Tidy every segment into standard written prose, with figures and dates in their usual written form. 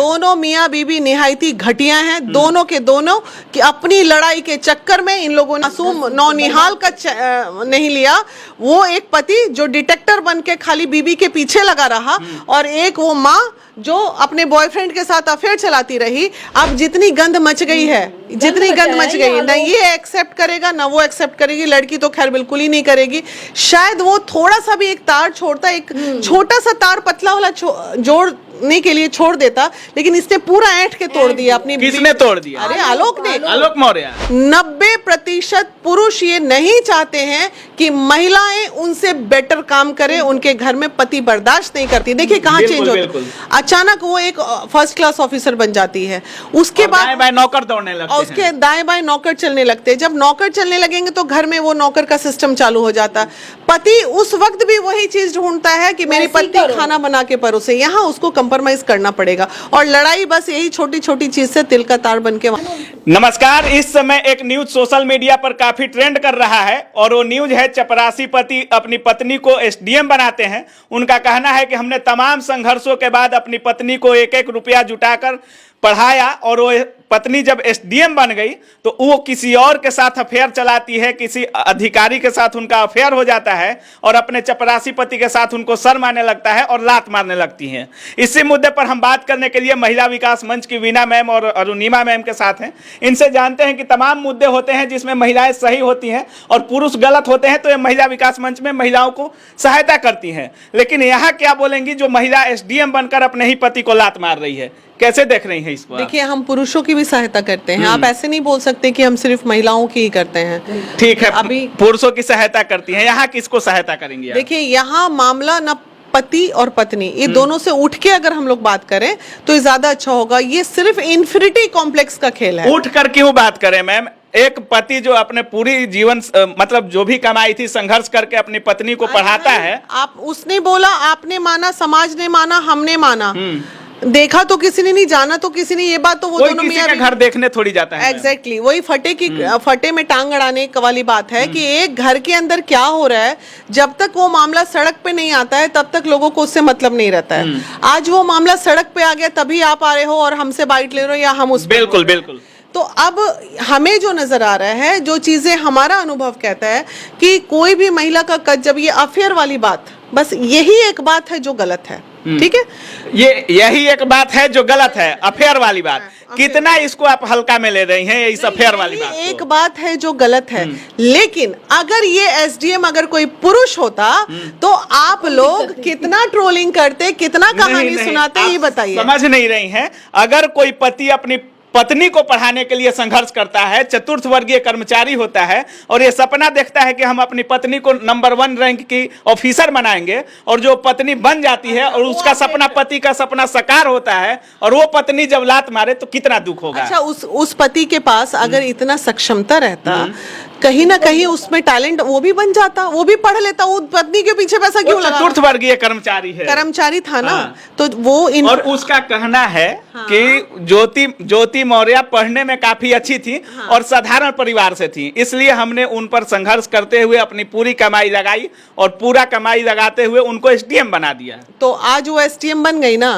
दोनों मियाँ बीबी निहायती घटिया हैं, दोनों के दोनों कि अपनी लड़ाई के चक्कर में इन लोगों ने मासूम नौनिहाल का नहीं लिया। वो एक पति जो डिटेक्टर बन के खाली बीबी के पीछे लगा रहा, और एक वो माँ जो अपने बॉयफ्रेंड के साथ अफेयर चलाती रही। अब जितनी गंद मच गई है, जितनी गंद मच गई है, ना ये एक्सेप्ट करेगा ना वो एक्सेप्ट करेगी। लड़की तो खैर बिल्कुल ही नहीं करेगी। शायद वो थोड़ा सा भी एक तार छोड़ता, एक छोटा सा तार पतला वाला जोड़ने के लिए छोड़ देता, लेकिन इसने पूरा ऐंठ के तोड़ दिया अपनी। किसने तोड़ दिया? अरे आलोक ने। आलोक मौर्य। 90% पुरुष ये नहीं चाहते हैं कि महिलाएं उनसे बेटर काम करें, उनके घर में पति बर्दाश्त नहीं करती। देखिए कहाँ चेंज होता है। अचानक वो एक फर्स्ट क्लास ऑफिसर बन जाती है, उसके बाद दाएं बाएं नौकर दौड़ने लगते हैं, उसके दाएं बाएं नौकर चलने लगते हैं। जब नौकर चलने लगेंगे तो घर में वो नौकर का सिस्टम चालू हो जाता है। पति उस वक्त भी वही चीज ढूंढता है कि मेरी पत्नी खाना बना के परोसे। यहाँ उसको कंप्रोमाइज करना पड़ेगा, और लड़ाई बस यही छोटी छोटी चीज से तिल का तार बन के। नमस्कार, इस समय एक न्यूज सोशल मीडिया पर काफी ट्रेंड कर रहा है, और वो न्यूज है चपरासी पति अपनी पत्नी को एसडीएम बनाते हैं। उनका कहना है कि हमने तमाम संघर्षों के बाद अपनी पत्नी को एक एक रुपया जुटाकर पढ़ाया, और वो पत्नी जब एसडीएम बन गई तो वो किसी और के साथ अफेयर चलाती है, किसी अधिकारी के साथ उनका अफेयर हो जाता है, और अपने चपरासी पति के साथ उनको सर मारने लगता है और लात मारने लगती हैं। इसी मुद्दे पर हम बात करने के लिए महिला विकास मंच की वीना मैम और अरुणिमा मैम के साथ हैं। इनसे जानते हैं कि तमाम मुद्दे होते हैं जिसमें महिलाएं सही होती हैं और पुरुष गलत होते हैं, तो ये महिला विकास मंच में महिलाओं को सहायता करती हैं। लेकिन यहाँ क्या बोलेंगी जो महिला एसडीएम बनकर अपने ही पति को लात मार रही है? कैसे देख रही हैं इसको? देखिए, हम पुरुषों की भी सहायता करते हैं, आप ऐसे नहीं बोल सकते कि हम सिर्फ महिलाओं की ही करते हैं। ठीक है, अभी पुरुषों की सहायता करती हैं, यहाँ किसको सहायता करेंगे? देखिए, यहाँ मामला न पति और पत्नी ये दोनों से उठ के अगर हम लोग बात करें तो ये ज्यादा अच्छा होगा। ये सिर्फ इन्फिनिटी कॉम्प्लेक्स का खेल है। उठ कर क्यों बात करें मैम? एक पति जो अपने पूरी जीवन मतलब जो भी कमाई थी संघर्ष करके अपनी पत्नी को पढ़ाता है। आप उसने बोला, आपने माना, समाज ने माना, हमने माना, देखा तो किसी ने नहीं, जाना तो किसी ने। ये बात तो वो दोनों किसी का घर देखने थोड़ी जाता है। एग्जैक्टली वही फटे में टांग अड़ाने वाली बात है कि एक घर के अंदर क्या हो रहा है, जब तक वो मामला सड़क पे नहीं आता है तब तक लोगों को उससे मतलब नहीं रहता है। आज वो मामला सड़क पे आ गया, तभी आप आ रहे हो और हमसे बाइट ले रहे हो, या हम उस बिल्कुल बिल्कुल। तो अब हमें जो नजर आ रहा है, जो चीजें हमारा अनुभव कहता है कि कोई भी महिला का कद, जब ये अफेयर वाली बात, बस यही एक बात है जो गलत है। ठीक है, यही एक बात है जो गलत है, अफेयर वाली बात। कितना इसको आप हल्का में ले रही हैं इस अफेयर वाली बात? एक बात है जो गलत है, लेकिन अगर ये एसडीएम अगर कोई पुरुष होता तो आप लोग कितना ट्रोलिंग करते, कितना कहानी सुनाते, ये बताइए। समझ नहीं रही हैं। अगर कोई पति अपनी पत्नी को पढ़ाने के लिए संघर्ष करता है, चतुर्थ वर्गीय कर्मचारी होता है, और ये सपना देखता है कि हम अपनी पत्नी को नंबर 1 रैंक की ऑफिसर बनाएंगे, और जो पत्नी बन जाती है और उसका सपना, पति का सपना साकार होता है, और वो पत्नी जब लात मारे तो कितना दुख होगा। अच्छा, उस पति के पास अगर इतना सक्षमता रहता, कहीं ना कहीं उसमें टैलेंट, वो भी बन जाता, वो भी पढ़ लेता। वो पत्नी के पीछे पैसा क्यों लगा? चतुर्थ वर्गीय कर्मचारी है, कर्मचारी था ना। हाँ। तो वो और उसका कहना है कि ज्योति मौर्य पढ़ने में काफी अच्छी थी और साधारण परिवार से थी, इसलिए हमने उन पर संघर्ष करते हुए अपनी पूरी कमाई लगाई, और पूरा कमाई लगाते हुए उनको एसडीएम बना दिया। तो आज वो एसडीएम बन गई ना।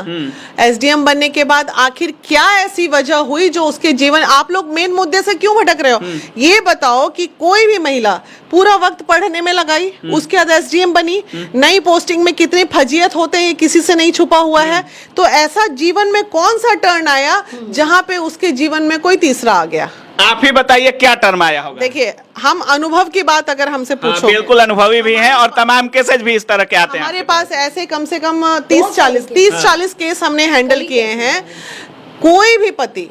एसडीएम बनने के बाद आखिर क्या ऐसी वजह हुई जो उसके जीवन, आप लोग मेन मुद्दे से क्यों भटक रहे हो? ये बताओ कि कोई भी महिला पूरा वक्त पढ़ने में लगाई, उसके बाद एसडीएम बनी, नई पोस्टिंग में कितने फजीयत होते हैं, किसी से नहीं छुपा हुआ है। तो ऐसा जीवन में कौन सा टर्न आया जहां पे उसके जीवन में कोई तीसरा आ गया? आप ही बताइए क्या टर्म आया होगा। देखिए, हम अनुभव की बात अगर हमसे पूछो, बिल्कुल अनुभवी भी हैं, और तमाम केसेज भी इस तरह के आते हैं हमारे पास। ऐसे कम से कम 30-40 केस हमने हैंडल किए हैं। कोई भी पति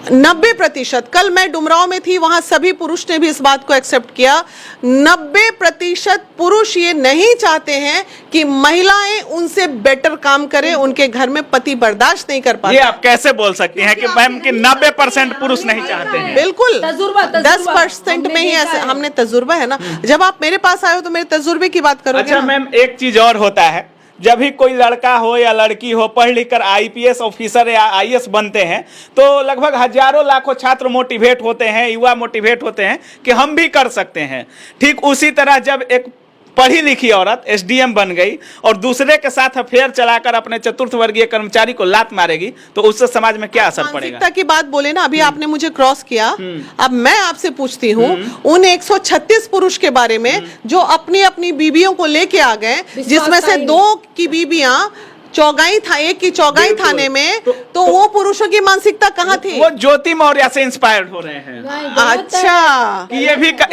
90%, कल मैं डुमराव में थी, वहां सभी पुरुष ने भी इस बात को एक्सेप्ट किया, 90% पुरुष ये नहीं चाहते हैं कि महिलाएं उनसे बेटर काम करें, उनके घर में पति बर्दाश्त नहीं कर पाते। ये आप कैसे बोल सकती हैं कि मैम कि 90% पुरुष नहीं चाहते हैं? बिल्कुल 10% में ही ऐसे, हमने तजुर्बा है ना। जब आप मेरे पास आए हो तो मेरे तजुर्बे की बात करोगे। अच्छा मैम, एक चीज और होता है, जब भी कोई लड़का हो या लड़की हो पढ़ लिख कर आईपीएस ऑफिसर या आईएएस बनते हैं, तो लगभग हजारों लाखों छात्र मोटिवेट होते हैं, युवा मोटिवेट होते हैं कि हम भी कर सकते हैं। ठीक उसी तरह जब एक पढ़ी लिखी औरत एसडीएम बन गई और दूसरे के साथ अफेयर चलाकर अपने चतुर्थ वर्गीय कर्मचारी को लात मारेगी, तो उससे समाज में क्या असर पड़ेगा? मानसिकता की बात बोले ना, अभी आपने मुझे क्रॉस किया, अब मैं आपसे पूछती हूँ उन 136 पुरुष के बारे में जो अपनी अपनी बीबियों को लेके आ गए, जिसमें से 2 की बीबियां चौगाई था, एक की चौगाई थाने में, तो वो पुरुषों की मानसिकता कहाँ थी? वो ज्योति मौर्य से इंस्पायर्ड हो रहे हैं। अच्छा, कि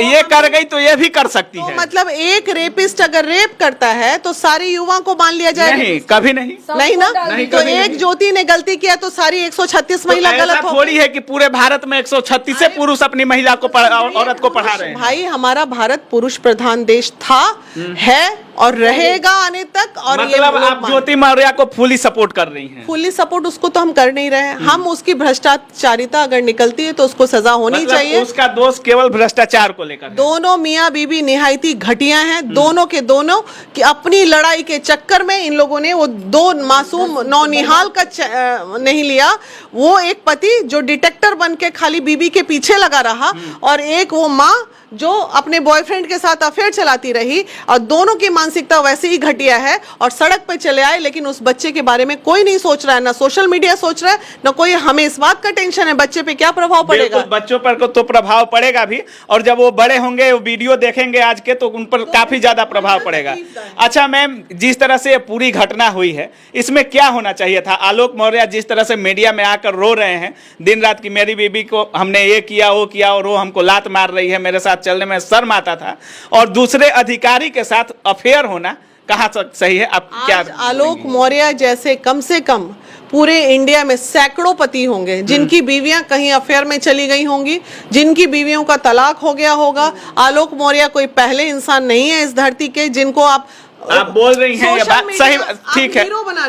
ये कर गई तो ये भी कर सकती है। मतलब एक रेपिस्ट अगर रेप करता है तो सारे युवाओं को मान लिया जाए? नहीं, कभी नहीं। नहीं ना, नहीं, तो कभी एक नहीं। ज्योति ने गलती किया तो सारी 136 महिला गलत हो थोड़ी है कि पूरे भारत में 136 पुरुष अपनी महिला को औरत को पढ़ा रहे हैं। भाई, हमारा भारत पुरुष प्रधान देश था, है और रहेगा आने तक। और मतलब आप ज्योति मौर्य को फुली सपोर्ट कर रही हैं? फुली सपोर्ट उसको तो हम कर नहीं रहे हैं। हम उसकी भ्रष्टाचारिता अगर निकलती है तो उसको सजा होनी मतलब चाहिए। उसका दोष केवल भ्रष्टाचार को लेकर है। दोनों मियाँ बीबी निहायती घटिया हैं, दोनों के दोनों, कि अपनी लड़ाई के चक्कर में इन लोगों ने वो 2 मासूम नौनिहाल का नहीं लिया। वो एक पति जो डिटेक्टर बन के खाली बीबी के पीछे लगा रहा, और एक वो माँ जो अपने बॉयफ्रेंड के साथ अफेयर चलाती रही, और दोनों की मानसिकता वैसे ही घटिया है। और सड़क पे चले आए, लेकिन उस बच्चे के बारे में कोई नहीं सोच रहा है, ना सोशल मीडिया सोच रहा है, ना कोई। हमें इस बात का टेंशन है बच्चे पे क्या प्रभाव पड़ेगा। बच्चों पर तो प्रभाव पड़ेगा भी, और जब वो बड़े होंगे, वो वीडियो देखेंगे आज के, तो उन पर काफी ज्यादा प्रभाव पड़ेगा। अच्छा मैम, जिस तरह से पूरी घटना हुई है, इसमें क्या होना चाहिए था? आलोक मौर्य जिस तरह से मीडिया में आकर रो रहे हैं दिन रात की, मेरी बीबी को हमने ये किया वो किया और वो हमको लात मार रही है, मेरे साथ चलने में शर्म आता था, और दूसरे अधिकारी के साथ अफेयर होना कहाँ सही है? आप क्या? आलोक मौर्य जैसे कम से कम पूरे इंडिया में सैकड़ों पति होंगे जिनकी बीवियां कहीं अफेयर में चली गई होंगी, जिनकी बीवियों का तलाक हो गया होगा। आलोक मौर्य कोई पहले इंसान नहीं है इस धरती के जिनको आप बोल रही हैं, ये बात सही, ठीक है,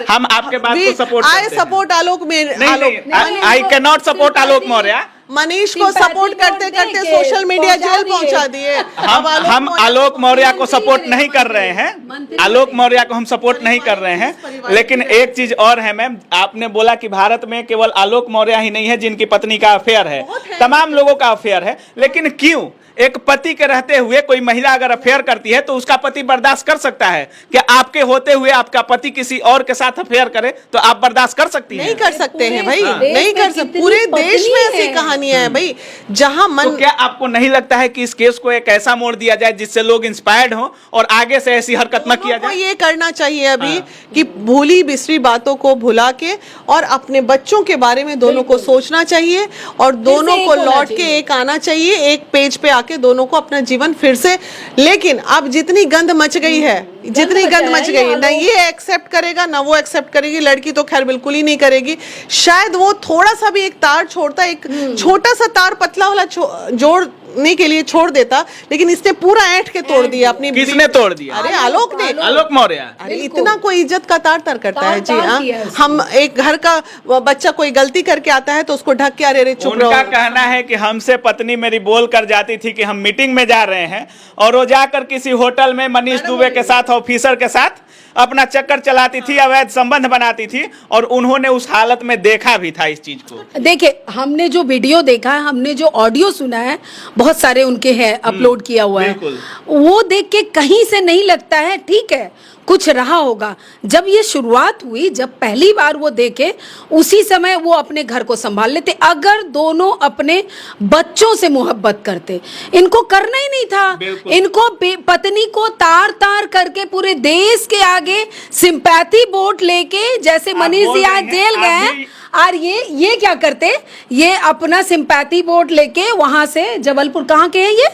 हम आपके बात को सपोर्ट करते हैं। आई सपोर्ट आलोक में, आई कैन नॉट सपोर्ट आलोक मौर्य। मनीष को सपोर्ट करते करते सोशल मीडिया जेल पहुंचा दिए। हम आलोक मौर्य को सपोर्ट नहीं कर रहे हैं, आलोक मौर्य को हम सपोर्ट नहीं कर रहे हैं। लेकिन एक चीज और है मैम, आपने बोला कि भारत में केवल आलोक मौर्य ही नहीं है जिनकी पत्नी का अफेयर है, तमाम लोगों का अफेयर है। लेकिन क्यों एक पति के रहते हुए कोई महिला अगर अफेयर करती है तो उसका पति बर्दाश्त कर सकता है? क्या आपके होते हुए आपका पति किसी और के साथ अफेयर करे तो आप बर्दाश्त कर सकती हैं? नहीं कर सकते हैं भाई, नहीं कर सकते। पूरे देश में ऐसी कहानियां हैं भाई, जहां मन। तो क्या आपको नहीं लगता है कि इस केस को एक ऐसा मोड़ दिया जाए जिससे लोग इंस्पायर्ड हो और आगे से ऐसी हरकत न किया जाए? ये करना चाहिए अभी कि भूली बिसरी बातों को भुला के और अपने बच्चों के बारे में दोनों को सोचना चाहिए, और दोनों को लौट के एक आना चाहिए, एक पेज पे आके दोनों को अपना जीवन फिर से। लेकिन अब जितनी गंद मच गई है, जितनी गंद मच गई, ना ये एक्सेप्ट करेगा ना वो एक्सेप्ट करेगी। लड़की तो खैर बिल्कुल ही नहीं करेगी। शायद वो थोड़ा सा भी एक तार छोड़ता, एक छोटा सा तार पतला वाला जोड़ने के लिए छोड़ देता, लेकिन इसने पूरा ऐंठ के तोड़ दिया अपनी। किसने तोड़ दिया? अरे आलोक ने, आलोक मौर्य। अरे इतना कोई इज्जत का तार तर करता है जी। हाँ, हम एक घर का बच्चा कोई गलती करके आता है तो उसको ढक के अरे चुप रहो। उनका कहना है कि हमसे पत्नी मेरी बोल कर जाती थी कि हम मीटिंग में जा रहे हैं, और वो जाकर किसी होटल में मनीष दुबे के साथ, ऑफिसर के साथ अपना चक्कर चलाती थी, अवैध संबंध बनाती थी, और उन्होंने उस हालत में देखा भी था इस चीज को। देखिए, हमने जो वीडियो देखा है, हमने जो ऑडियो सुना है, बहुत सारे उनके हैं अपलोड किया हुआ है, वो देख के कहीं से नहीं लगता है ठीक है कुछ रहा होगा। जब ये शुरुआत हुई, जब पहली बार वो देखे, उसी समय वो अपने घर को संभाल लेते। अगर दोनों अपने बच्चों से मोहब्बत करते, इनको करना ही नहीं था। इनको पत्नी को तार तार करके पूरे देश के आगे सिंपैथी वोट लेके, जैसे मनीष जी आज जेल गए, और ये क्या करते, ये अपना सिंपैथी वोट लेके वहां से, जबलपुर कहाँ के हैं ये,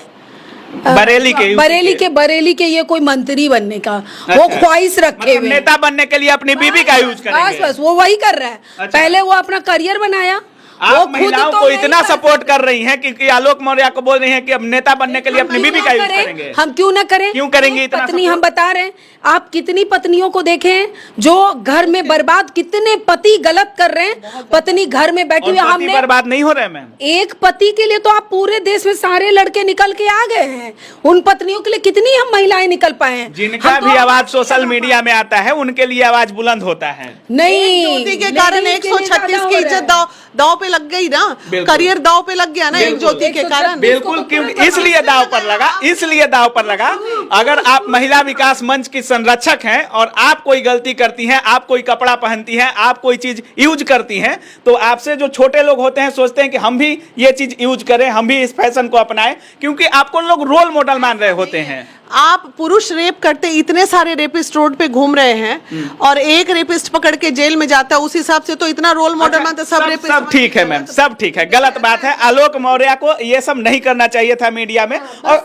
बरेली के ये कोई मंत्री बनने का वो ख्वाहिश रखे हुए, नेता बनने के लिए अपनी बीबी का यूज करेंगे। बस वो वही कर रहा है। अच्छा। पहले वो अपना करियर बनाया। आप महिलाओं को इतना सपोर्ट कर रही हैं कि आलोक मौर्य को बोल रही हैं कि अब नेता बनने के लिए अपनी बीबी का यूज करेंगे। हम क्यों ना करें? क्यों करेंगे इतना पत्नी? हम बता रहे हैं, आप कितनी पत्नियों को देखें जो घर में बर्बाद, कितने पति गलत कर रहे हैं, पत्नी घर में बैठी हुई। हमने बर्बाद नहीं हो रहे मैम, एक पति के लिए तो आप पूरे देश में सारे लड़के निकल के आ गए हैं। उन पत्नियों के लिए कितनी हम महिलाएं निकल पाए हैं? जिनका भी आवाज सोशल मीडिया में आता है उनके लिए आवाज बुलंद होता है। नहीं, ज्योति के कारण 136 की इज्जत दाव पे लग गई ना, करियर दाव पे लग गया ना एक ज्योति के कारण। बिल्कुल, क्योंकि इसलिए दाव पर लगा, इसलिए दाव पर लगा। अगर आप महिला विकास मंच की संरक्षक हैं और आप कोई गलती करती हैं, आप कोई कपड़ा पहनती हैं, आप कोई चीज यूज करती हैं, तो आपसे जो छोटे लोग होते हैं सोचते हैं कि हम भी ये चीज यूज करें, हम भी इस फैशन को अपनाएं, क्योंकि आपको लोग रोल मॉडल मान रहे होते हैं। आप पुरुष रेप करते, इतने सारे रेपिस्ट रोड पे घूम रहे हैं और एक रेपिस्ट पकड़ के जेल में जाता है, उस हिसाब से तो इतना रोल मॉडल मानते सब रेपिस्ट। सब ठीक है मैम, सब ठीक है, गलत बात है। आलोक मौर्य को ये सब नहीं करना चाहिए था मीडिया में,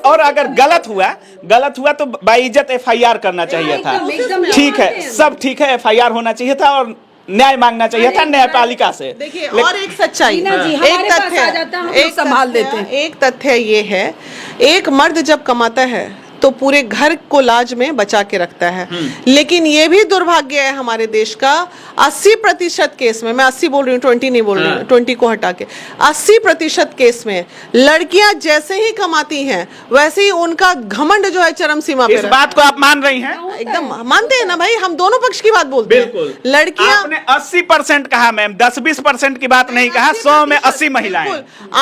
और अगर गलत हुआ तो बाइज्जत FIR करना चाहिए था। ठीक है, सब ठीक है, FIR होना चाहिए था और न्याय मांगना चाहिए था न्यायपालिका से। देखिए और एक सच्चाई, एक तथ्य ये है, एक मर्द जब कमाता है तो पूरे घर को लाज में बचा के रखता है। लेकिन ये भी दुर्भाग्य है हमारे देश का, 80% केस में, मैं 80 बोल रही हूँ, 20 नहीं बोल रही हूँ, 20 को हटा के, 80% केस में लड़कियां जैसे ही कमाती हैं वैसे ही उनका घमंड जो है चरम सीमा पे। इस बात को आप मान रही हैं? एकदम मानते हैं ना भाई, हम दोनों पक्ष की बात बोलते हैं। लड़कियां, आपने 80% कहा मैम, 10-20% की बात नहीं कहा, 100 में 80 महिलाएं।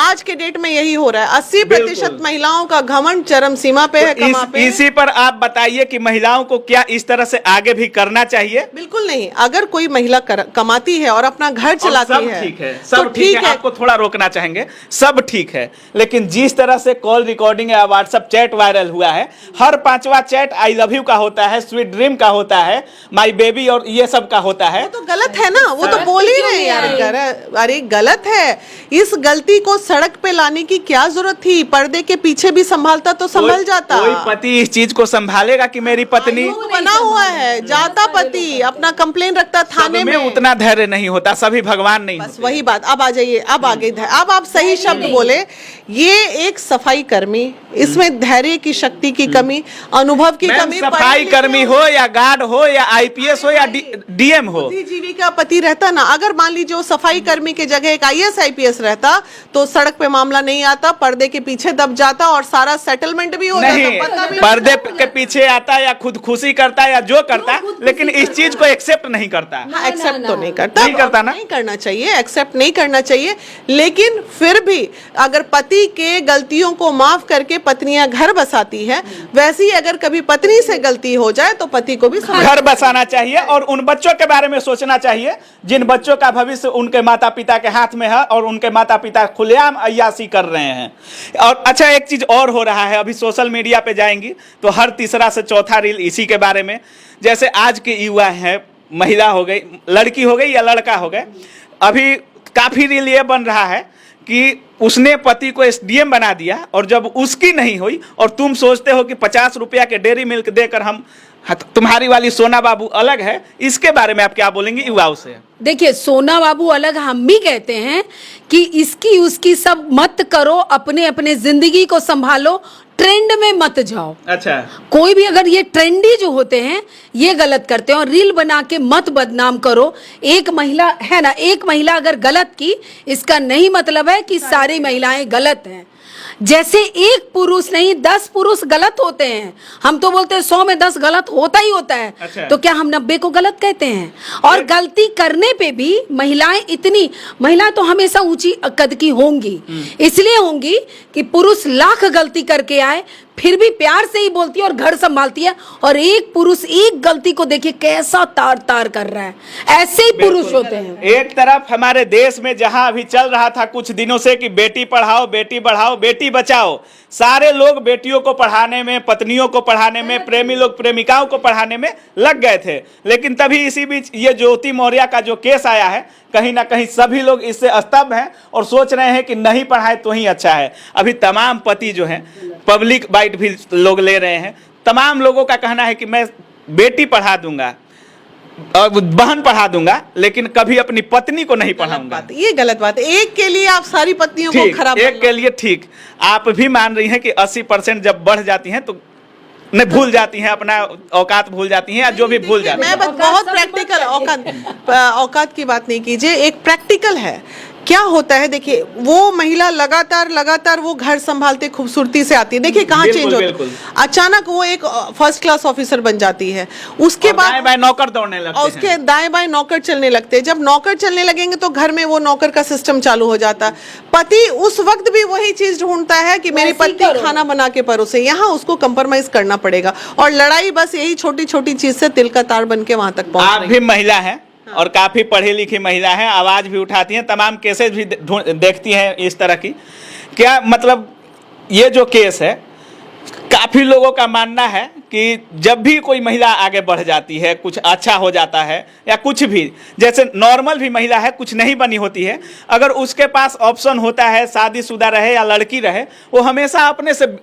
आज के डेट में यही हो रहा है, 80% महिलाओं का घमंड चरम सीमा पे है। इसी पर आप बताइए कि महिलाओं को क्या इस तरह से आगे भी करना चाहिए? बिल्कुल नहीं, अगर कोई महिला कमाती है और अपना घर चलाती है, ठीक है, सब ठीक है। आपको थोड़ा रोकना चाहेंगे, सब ठीक है, लेकिन जिस तरह से कॉल रिकॉर्डिंग या व्हाट्सएप चैट वायरल हुआ है, हर 5वां चैट आई लव यू का होता है, स्वीट ड्रीम का होता है, माई बेबी और ये सब का होता है। वो तो गलत है ना, वो तो बोल ही रहे यार, अरे गलत है। इस गलती को सड़क पे लाने की क्या जरूरत थी? पर्दे के पीछे भी संभालता तो संभल जाता। पति इस चीज को संभालेगा कि मेरी पत्नी बना हुआ है, जाता पति अपना कंप्लेन रखता थाने में, उतना धैर्य नहीं होता, सभी भगवान नहीं बस वही बात। अब आ जाइए, अब आगे अब आप सही शब्द बोले, ये एक सफाई कर्मी, इसमें धैर्य की शक्ति की कमी, अनुभव की कमी। सफाई कर्मी हो या गार्ड हो या IPS हो या DM हो, बुद्धिजीवी का पति रहता ना, अगर मान लीजिए वो सफाई कर्मी की जगह एक IAS IPS रहता तो सड़क पे मामला नहीं आता, पर्दे के पीछे दब जाता और सारा सेटलमेंट भी हो जाता। पर्दे के पीछे आता या खुदकुशी करता या जो करता, लेकिन इस चीज को एक्सेप्ट नहीं करता। एक्सेप्ट तो नहीं करता, नहीं करता ना, नहीं करना चाहिए, एक्सेप्ट नहीं करना चाहिए। लेकिन फिर भी अगर पति के गलतियों को माफ करके पत्नियां घर बसाती हैं, वैसे ही अगर कभी पत्नी से गलती हो जाए तो पति को भी घर बसाना चाहिए और उन बच्चों के बारे में सोचना चाहिए जिन बच्चों का भविष्य उनके माता पिता के हाथ में है और उनके माता पिता खुलेआम अय्याशी कर रहे हैं। और अच्छा, एक चीज और हो रहा है, अभी सोशल मीडिया पे जाएंगी तो हर तीसरा से चौथा रील इसी के बारे में। जैसे आज के युवा हैं, महिला हो गई, लड़की हो गई या लड़का हो गए, अभी काफी रील ये बन रहा है कि उसने पति को SDM बना दिया और जब उसकी नहीं हुई और तुम सोचते हो कि 50 रुपया के डेयरी मिल्क देकर हम तुम्हारी वाली सोना बाबू अलग है, इसके बारे में आप क्या बोलेंगे युवाओं से? देखिए, सोना बाबू अलग हम भी कहते हैं कि इसकी उसकी सब मत करो, अपने अपने जिंदगी को संभालो, ट्रेंड में मत जाओ। अच्छा, कोई भी अगर ये ट्रेंडी जो होते हैं ये गलत करते हैं और रील बना के मत बदनाम करो। एक महिला है ना, एक महिला अगर गलत की, इसका नहीं मतलब है कि सारी महिलाएं गलत हैं। जैसे एक पुरुष नहीं 10 पुरुष गलत होते हैं, हम तो बोलते हैं 100 में 10 गलत होता ही होता है। अच्छा। तो क्या हम 90 को गलत कहते हैं? और गलती करने पे भी महिलाएं महिला तो हमेशा ऊंची कद की होंगी, इसलिए होंगी कि पुरुष लाख गलती करके आए फिर भी प्यार से ही बोलती है और घर संभालती है, और एक पुरुष एक गलती को देखिए कैसा तार तार कर रहा है। ऐसे ही पुरुष होते हैं। एक तरफ हमारे देश में जहां अभी चल रहा था कुछ दिनों से कि बेटी पढ़ाओ, बेटी बढ़ाओ, बेटी बचाओ, सारे लोग बेटियों को पढ़ाने में, पत्नियों को पढ़ाने में, प्रेमी लोग प्रेमिकाओं को पढ़ाने में लग गए थे। लेकिन तभी इसी बीच ये ज्योति मौर्य का जो केस आया है, कहीं ना कहीं सभी लोग इससे स्तब्ध हैं और सोच रहे हैं कि नहीं पढ़ाए तो ही अच्छा है। अभी तमाम पति जो हैं, पब्लिक बाइट भी लोग ले रहे हैं, तमाम लोगों का कहना है कि मैं बेटी पढ़ा दूंगा, बहन पढ़ा दूंगा, लेकिन कभी अपनी पत्नी को नहीं पढ़ाऊंगा। ये गलत बात है। एक के लिए आप सारी पत्नियों को खराब, एक के लिए ठीक। आप भी मान रही हैं कि 80% जब बढ़ जाती हैं तो नहीं भूल जाती हैं, अपना औकात भूल जाती हैं या जो भी भूल जाती हैं। मैं बहुत प्रैक्टिकल, औकात की बात नहीं कीजिए, एक प्रैक्टिकल है क्या होता है, देखिए वो महिला लगातार वो घर संभालते खूबसूरती से आती है, देखिए कहाँ चेंज होता है, अचानक वो एक फर्स्ट क्लास ऑफिसर बन जाती है, उसके बाद दाएं बाएं नौकर दौड़ने लगते और उसके दाएं बाएं नौकर चलने लगते हैं। जब नौकर चलने लगेंगे तो घर में वो नौकर का सिस्टम चालू हो जाता है। पति उस वक्त भी वही चीज ढूंढता है कि मेरी पत्नी खाना बना के परोसे, यहाँ उसको कंप्रोमाइज करना पड़ेगा, और लड़ाई बस यही छोटी छोटी चीज से तिल का तार बन के वहां तक पहुंच आप भी महिला हैं और काफी पढ़ी लिखी महिला हैं, आवाज भी उठाती हैं, तमाम केसेस भी देखती हैं इस तरह की। क्या मतलब ये जो केस है, काफी लोगों का मानना है कि जब भी कोई महिला आगे बढ़ जाती है, कुछ अच्छा हो जाता है या कुछ भी, जैसे नॉर्मल भी महिला है, कुछ नहीं बनी होती है, अगर उसके पास ऑप्शन होता है शादीशुदा रहे या लड़की रहे, वो हमेशा अपने से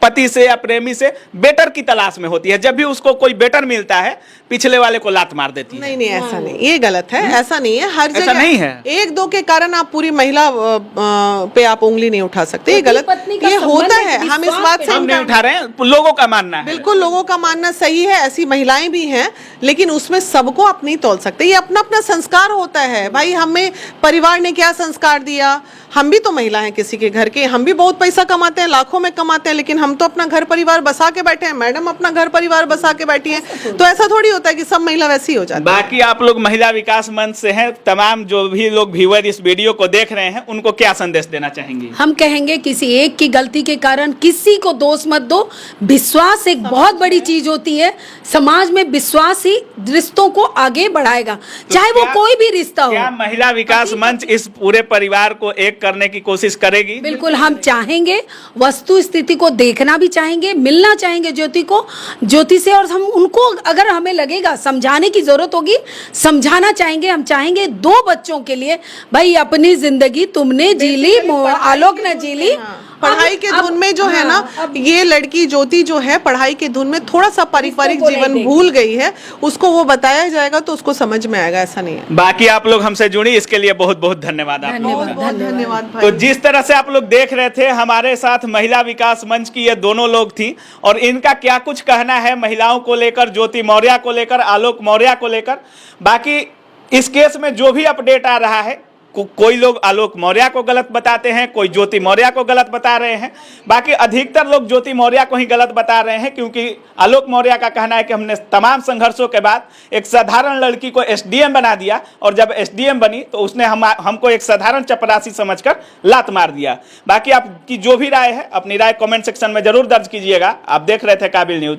पति से या प्रेमी से बेटर की तलाश में होती है। जब भी उसको कोई बेटर मिलता है, पिछले वाले को लात मार देती है। नहीं नहीं, ऐसा नहीं, ये गलत है, ऐसा नहीं है, हर ऐसा जगह नहीं है। एक दो के कारण आप पूरी महिला पे आप उंगली नहीं उठा सकते, ये गलत, ये होता है, हम इस बात से हम नहीं उठा रहे हैं, लोगों का मानना है। बिल्कुल लोगों का मानना सही है, ऐसी महिलाएं भी हैं, लेकिन उसमें सबको आप नहीं तोल सकते, ये अपना अपना संस्कार होता है भाई। हमें परिवार ने क्या संस्कार दिया, हम भी तो महिला हैं किसी के घर के, हम भी बहुत पैसा कमाते हैं, लाखों में कमाते हैं, लेकिन हम तो अपना घर परिवार बसा के बैठे हैं, मैडम अपना घर परिवार बसा के बैठी हैं, तो ऐसा थोड़ी होता है कि सब महिला वैसी हो जाती है। बाकी आप लोग महिला विकास मंच से हैं, तमाम जो भी लोग व्यूअर इस वीडियो को देख रहे हैं, उनको क्या संदेश देना चाहेंगे? हम कहेंगे किसी एक की गलती के कारण किसी को दोष मत दो। विश्वास एक बहुत बड़ी चीज होती है, समाज में विश्वास ही रिश्तों को आगे बढ़ाएगा, चाहे वो कोई भी रिश्ता हो। क्या महिला विकास मंच इस पूरे परिवार को एक करने की कोशिश करेगी? बिल्कुल, हम चाहेंगे, वस्तु स्थिति को देखना भी चाहेंगे, मिलना चाहेंगे ज्योति से, और हम उनको अगर हमें लगेगा समझाने की जरूरत होगी, समझाना चाहेंगे। हम चाहेंगे 2 बच्चों के लिए, भाई अपनी जिंदगी तुमने जी ली, आलोक ने जी ली, पढ़ाई के धुन में जो है ना, ये लड़की ज्योति जो है पढ़ाई के धुन में थोड़ा सा पारिवारिक जीवन भूल गई है, उसको वो बताया जाएगा तो उसको समझ में आएगा, ऐसा नहीं है। बाकी आप लोग हमसे जुड़ी, इसके लिए बहुत बहुत धन्यवाद आप लोगों का। बहुत धन्यवाद भाई। तो जिस तरह से आप लोग देख रहे थे, हमारे साथ महिला विकास मंच की ये दोनों लोग थी, और इनका क्या कुछ कहना है महिलाओं को लेकर, ज्योति मौर्य को लेकर, आलोक मौर्य को लेकर। बाकी इस केस में जो भी अपडेट आ रहा है, कोई लोग आलोक मौर्य को गलत बताते हैं, कोई ज्योति मौर्य को गलत बता रहे हैं, बाकी अधिकतर लोग ज्योति मौर्य को ही गलत बता रहे हैं, क्योंकि आलोक मौर्य का कहना है कि हमने तमाम संघर्षों के बाद एक साधारण लड़की को एसडीएम बना दिया, और जब एसडीएम बनी तो उसने हमको एक साधारण चपरासी समझकर लात मार दिया। बाकी आपकी जो भी राय है, अपनी राय कमेंट सेक्शन में जरूर दर्ज कीजिएगा। आप देख रहे थे काबिल न्यूज।